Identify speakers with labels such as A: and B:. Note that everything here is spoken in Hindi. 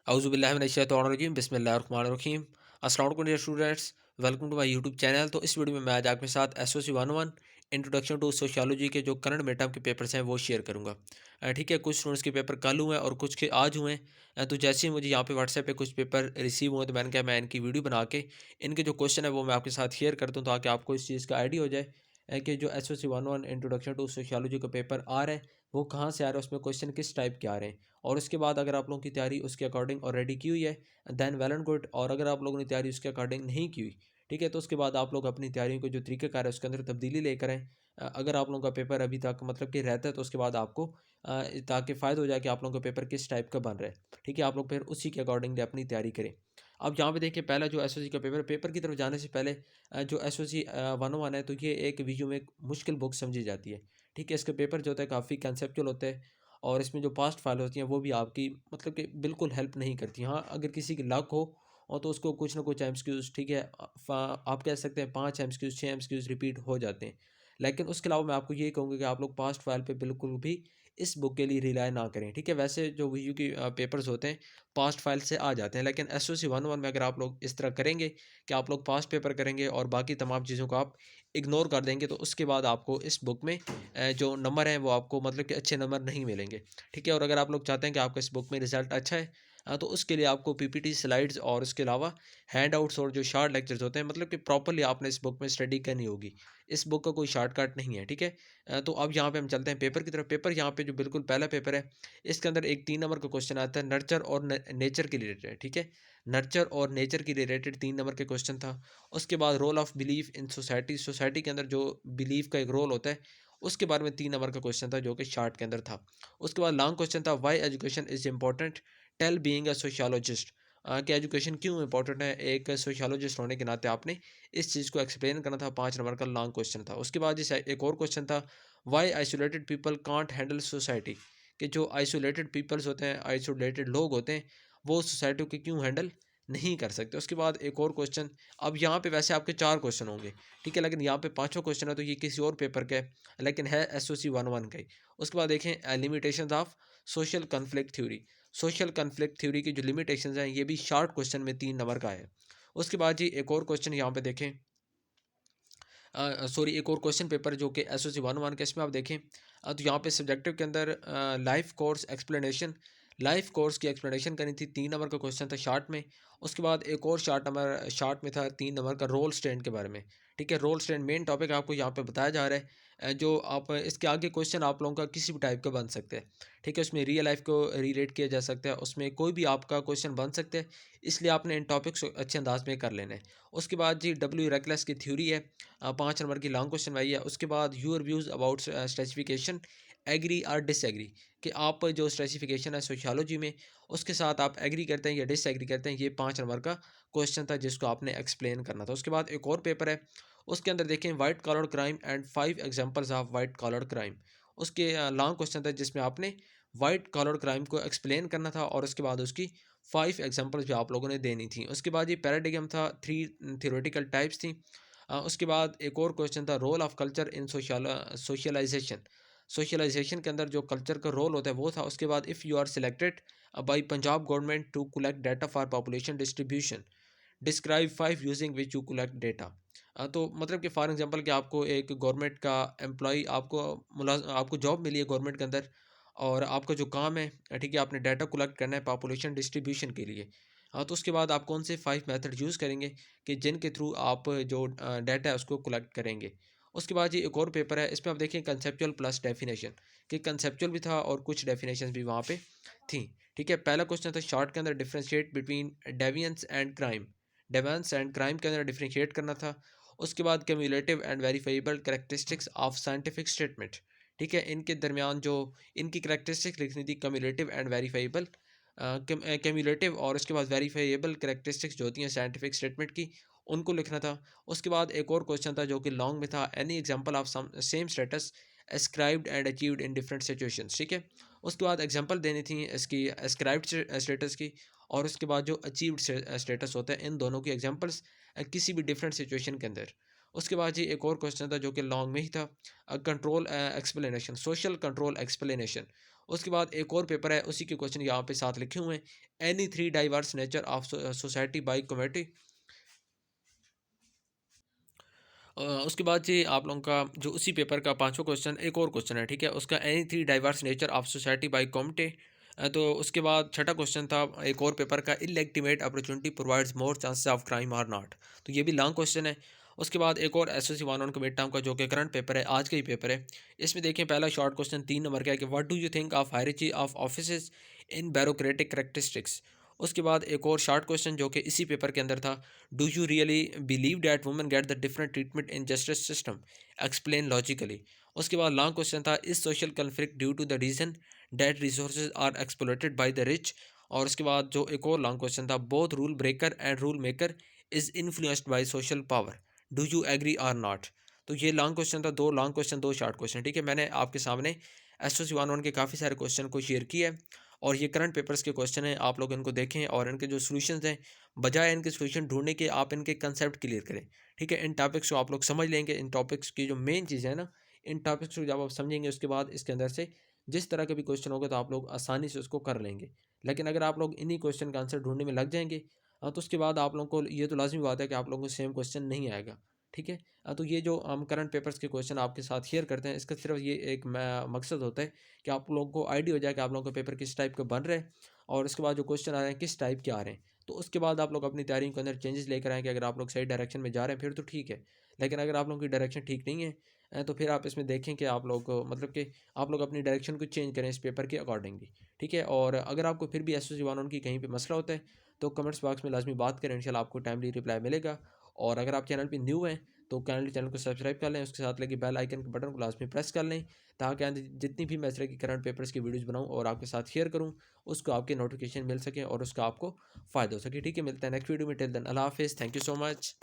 A: औज़ुबिल्लाहिमिनश्शैतानिर्रजीम बिस्मिल्लाहिर्रहमानिर्रहीम। अस्सलाम वालेकुम dear students, welcome to my YouTube channel. तो इस वीडियो में मैं आज आपके साथ एसओसी 101 इंट्रोडक्शन टू सोशियोलॉजी के जो करंट मिड टर्म के पेपर्स हैं वो शेयर करूंगा। ठीक है, कुछ स्टूडेंट्स के पेपर कल हुए हैं और कुछ के आज हुए हैं। तो जैसे ही मुझे यहाँ पे व्हाट्सएप पे कुछ पेपर रिसीव हुए तो मैंने कहा मैं इनकी वीडियो बना के इनके जो क्वेश्चन है वो मैं आपके साथ शेयर कर दूँ ताकि आपको इस चीज़ का आइडिया हो जाए कि जो एसओसी 101 इंट्रोडक्शन टू सोशियोलॉजी का पेपर आ रहा है वो कहाँ से आ रहा है, उसमें क्वेश्चन किस टाइप के आ रहे हैं। और उसके बाद अगर आप लोगों की तैयारी उसके अकॉर्डिंग ऑलरेडी की हुई है देन वेल एंड गुड। और अगर आप लोगों ने तैयारी उसके अकॉर्डिंग नहीं की हुई, ठीक है, तो उसके बाद आप लोग अपनी तैयारियों को जो तरीक़ेकार है उसके अंदर तब्दीली लेकर आएँ। अगर आप लोगों का पेपर अभी तक मतलब कि रहता है तो उसके बाद आपको ताकि फ़ायदा हो जाए कि आप लोगों का पेपर किस टाइप का बन रहा है, ठीक है, आप लोग फिर उसी के अकॉर्डिंगली अपनी तैयारी करें। अब यहाँ पे देखिए पहला जो एसओसी का पेपर की तरफ जाने से पहले जो एसओसी 101 है तो ये एक वीडियो में एक मुश्किल बुक समझी जाती है। ठीक है, इसका पेपर जो होता है काफ़ी कंसेप्चुअल होता है और इसमें जो पास्ट फाइल होती हैं वो भी आपकी मतलब कि बिल्कुल हेल्प नहीं करती। हाँ, अगर किसी की लक हो और तो उसको कुछ ना कुछ एमसीक्यूज़, ठीक है, आप कह सकते हैं 5 एमसीक्यूज़ 6 एमसीक्यूज़ रिपीट हो जाते हैं। लेकिन उसके अलावा मैं आपको यही कहूँगा कि आप लोग पास्ट फाइल पे बिल्कुल भी इस बुक के लिए रिलाय ना करें। ठीक है, वैसे जो वीयू की पेपर्स होते हैं पास्ट फाइल से आ जाते हैं, लेकिन एसओसी 101 में अगर आप लोग इस तरह करेंगे कि आप लोग पास्ट पेपर करेंगे और बाकी तमाम चीज़ों को आप इग्नोर कर देंगे तो उसके बाद आपको इस बुक में जो नंबर हैं वो आपको मतलब कि अच्छे नंबर नहीं मिलेंगे। ठीक है, और अगर आप लोग चाहते हैं कि आपका इस बुक में रिजल्ट अच्छा है तो उसके लिए आपको पीपीटी स्लाइड्स और उसके अलावा हैंडआउट्स और जो शॉर्ट लेक्चर्स होते हैं मतलब कि प्रॉपर्ली आपने इस बुक में स्टडी करनी होगी। इस बुक का कोई शॉर्टकट नहीं है। ठीक है, तो अब यहाँ पे हम चलते हैं पेपर की तरफ। पेपर यहाँ पे जो बिल्कुल पहला पेपर है इसके अंदर एक 3 नंबर का क्वेश्चन आता है नर्चर और नेचर के रिलेटेड। ठीक है, नर्चर और नेचर के रिलेटेड 3 नंबर के क्वेश्चन था। उसके बाद role of belief in society, society के अंदर जो बिलीफ का एक रोल होता है उसके बारे में 3 नंबर का क्वेश्चन था जो कि शार्ट के अंदर था। उसके बाद लॉन्ग क्वेश्चन था why education is important tell being a sociologist, कि एजुकेशन क्यों इंपॉर्टेंट है एक सोशियोलॉजिस्ट होने के नाते आपने इस चीज़ को एक्सप्लेन करना था। 5 नंबर का लॉन्ग क्वेश्चन था। उसके बाद जैसे एक और क्वेश्चन था why isolated people can't handle society, कि जो आइसोलेटेड पीपल्स होते हैं, आइसोलेटेड लोग होते हैं, वो सोसाइटी को क्यों हैंडल नहीं कर सकते। उसके बाद एक और क्वेश्चन, अब यहाँ पे वैसे आपके 4 क्वेश्चन होंगे, ठीक है, लेकिन यहाँ पे पाँचों क्वेश्चन है तो ये किसी और पेपर का है लेकिन है एसओसी 101 का ही। उसके बाद देखें limitations of social conflict theory, social conflict theory की जो लिमिटेशंस हैं ये भी शॉर्ट क्वेश्चन में 3 नंबर का है। उसके बाद जी एक और क्वेश्चन यहाँ पे देखें, सॉरी एक और क्वेश्चन पेपर जो कि एसओसी 101 का, इसमें आप देखें तो यहाँ पे सब्जेक्टिव के अंदर life course explanation, life course की एक्सप्लेनेशन करनी थी। 3 नंबर का क्वेश्चन था शार्ट में। उसके बाद एक और शार्ट में था 3 नंबर का रोल स्टैंड के बारे में। ठीक है, रोल स्टैंड मेन टॉपिक आपको यहाँ पे बताया जा रहा है। जो आप इसके आगे क्वेश्चन आप लोगों का किसी भी टाइप का बन सकता है। ठीक है, उसमें रियल लाइफ को रिलेट किया जा सकता है, उसमें कोई भी आपका क्वेश्चन बन सकता है, इसलिए आपने इन टॉपिक्स को अच्छे अंदाज में कर लेना है। उसके बाद जी डब्ल्यू रेकलेस की थ्योरी है, 5 नंबर की लॉन्ग क्वेश्चन आई है। उसके बाद your views about specification agree और डिसएग्री, कि आप जो स्पेसिफिकेशन है सोशियोलॉजी में उसके साथ आप एग्री करते हैं या डिसएग्री करते हैं। ये 5 नंबर का क्वेश्चन था जिसको आपने एक्सप्लेन करना था। उसके बाद एक और पेपर है, उसके अंदर देखें white collar crime and 5 examples of white collar crime. उसके लॉन्ग क्वेश्चन था जिसमें आपने वाइट कॉलर क्राइम को एक्सप्लेन करना था और उसके बाद उसकी 5 एग्जांपल्स भी आप लोगों ने देनी थी। उसके बाद ये पैराडिगम था, 3 थ्योरेटिकल टाइप्स थी। उसके बाद एक और क्वेश्चन था role of culture in socialization, socialization के अंदर जो कल्चर का रोल होता है वो था। उसके बाद if you are selected by Punjab government to collect data for population distribution describe 5 using which you collect data. तो मतलब कि फॉर एग्जांपल कि आपको एक गवर्नमेंट का एम्प्लॉय आपको जॉब मिली है गवर्नमेंट के अंदर और आपका जो काम है, ठीक है, आपने डाटा कलेक्ट करना है पॉपुलेशन डिस्ट्रीब्यूशन के लिए। तो उसके बाद आप कौन से 5 मेथड यूज़ करेंगे कि जिनके थ्रू आप जो डाटा है उसको कलेक्ट करेंगे। उसके बाद ये एक और पेपर है, इसमें आप देखिए कंसेप्चुअल प्लस डेफिनेशन, कि कंसेप्चुअल भी था और कुछ डेफिनेशन भी वहाँ पे थी। ठीक है, पहला क्वेश्चन था शॉर्ट के अंदर differentiate between deviance and crime, deviance and crime के अंदर डिफ्रेंशिएट करना था। उसके बाद cumulative and verifiable characteristics of scientific statement, ठीक है, इनके दरमियान जो इनकी कैरेक्टरिस्टिक्स लिखनी थी क्यूमुलेटिव एंड वेरीफाइबल, क्यूमुलेटिव और उसके बाद वेरीफाइबल कैरेक्टरिस्टिक्स जो होती हैं साइंटिफिक स्टेटमेंट की उनको लिखना था। उसके बाद एक और क्वेश्चन था जो कि लॉन्ग में था any example of some same status ascribed and achieved in different situations. ठीक है, उसके बाद एग्जांपल देनी थी इसकी एस्क्राइब्ड स्टेटस की और उसके बाद जो अचीव्ड स्टेटस होता है इन दोनों की एग्जांपल्स किसी भी डिफरेंट सिचुएशन के अंदर। उसके बाद जी एक और क्वेश्चन था जो कि लॉन्ग में ही था control explanation, social control explanation. उसके बाद एक और पेपर है, उसी के क्वेश्चन यहाँ पे साथ लिखे हुए हैं। Any three diverse nature of society by committee. उसके बाद जी आप लोगों का जो उसी पेपर का पांचवा क्वेश्चन एक और क्वेश्चन है, ठीक है, उसका any three diverse nature of society by Comte. तो उसके बाद छठा क्वेश्चन था एक और पेपर का, illegitimate opportunity provides more chances of crime or not. तो ये भी लॉन्ग क्वेश्चन है। उसके बाद एक और S S C one on mid term का जो कि करंट पेपर है, आज का ही पेपर है। इसमें देखिए पहला शॉर्ट क्वेश्चन 3 नंबर का है कि what do you think of hierarchy of offices in bureaucratic characteristics. उसके बाद एक और शॉर्ट क्वेश्चन जो कि इसी पेपर के अंदर था, do you really believe that women get the different treatment in justice system, explain logically. उसके बाद लॉन्ग क्वेश्चन था, is social conflict due to the reason that resources are exploited by the rich. और उसके बाद जो एक और लॉन्ग क्वेश्चन था, both rule breaker and rule maker is influenced by social power, do you agree or not. तो ये लॉन्ग क्वेश्चन था, दो लॉन्ग क्वेश्चन दो शॉर्ट क्वेश्चन, ठीक है। मैंने आपके सामने एस ओ सी वन के काफ़ी सारे क्वेश्चन को शेयर किया है, और ये करंट पेपर्स के क्वेश्चन हैं, आप लोग इनको देखें और इनके जो सॉल्यूशंस हैं, बजाय इनके सॉल्यूशन ढूंढने के आप इनके कंसेप्ट क्लियर करें, ठीक है। इन टॉपिक्स को आप लोग समझ लेंगे, इन टॉपिक्स की जो मेन चीज़ है ना, इन टॉपिक्स को जब आप समझेंगे उसके बाद इसके अंदर से जिस तरह के भी क्वेश्चन होगा तो आप लोग आसानी से उसको कर लेंगे। लेकिन अगर आप लोग इन्हीं क्वेश्चन का आंसर ढूंढने में लग जाएंगे, तो उसके बाद आप लोगों को ये तो लाजमी बात है कि आप लोगों को सेम क्वेश्चन नहीं आएगा, ठीक है। तो ये जो हम करंट पेपर्स के क्वेश्चन आपके साथ शेयर करते हैं, इसका सिर्फ ये एक मकसद होता है कि आप लोगों को आइडिया हो जाए कि आप लोगों का पेपर किस टाइप का बन रहा है, और उसके बाद जो क्वेश्चन आ रहे हैं किस टाइप के आ रहे हैं। तो उसके बाद आप लोग अपनी तैयारी के अंदर चेंजेस लेकर आएँ कि अगर आप लोग सही डायरेक्शन में जा रहे हैं फिर तो ठीक है। लेकिन अगर आप लोगों की डायरेक्शन ठीक नहीं है, तो फिर आप इसमें देखें कि आप लोग मतलब कि आप लोग अपनी डायरेक्शन को चेंज करें इस पेपर के अकॉर्डिंगली, ठीक है। और अगर आपको फिर भी एस ओ सी वन की कहीं पर मसला होता है तो कमेंट्स बॉक्स में लाजमी बात करें, इंशाल्लाह आपको टाइमली रिप्लाई मिलेगा। और अगर आप चैनल पर न्यू हैं तो काइंडली चैनल को सब्सक्राइब कर लें, उसके साथ लगे बेल आइकन के बटन को लाजमी प्रेस कर लें, ताकि आगे जितनी भी मैं इस तरह की करंट पेपर्स की वीडियोस बनाऊं और आपके साथ शेयर करूं, उसको आपके नोटिफिकेशन मिल सके और उसका आपको फ़ायदा हो सके, ठीक है। मिलता है नेक्स्ट वीडियो में, टिल देन अल्लाह हाफिज़, थैंक यू सो मच।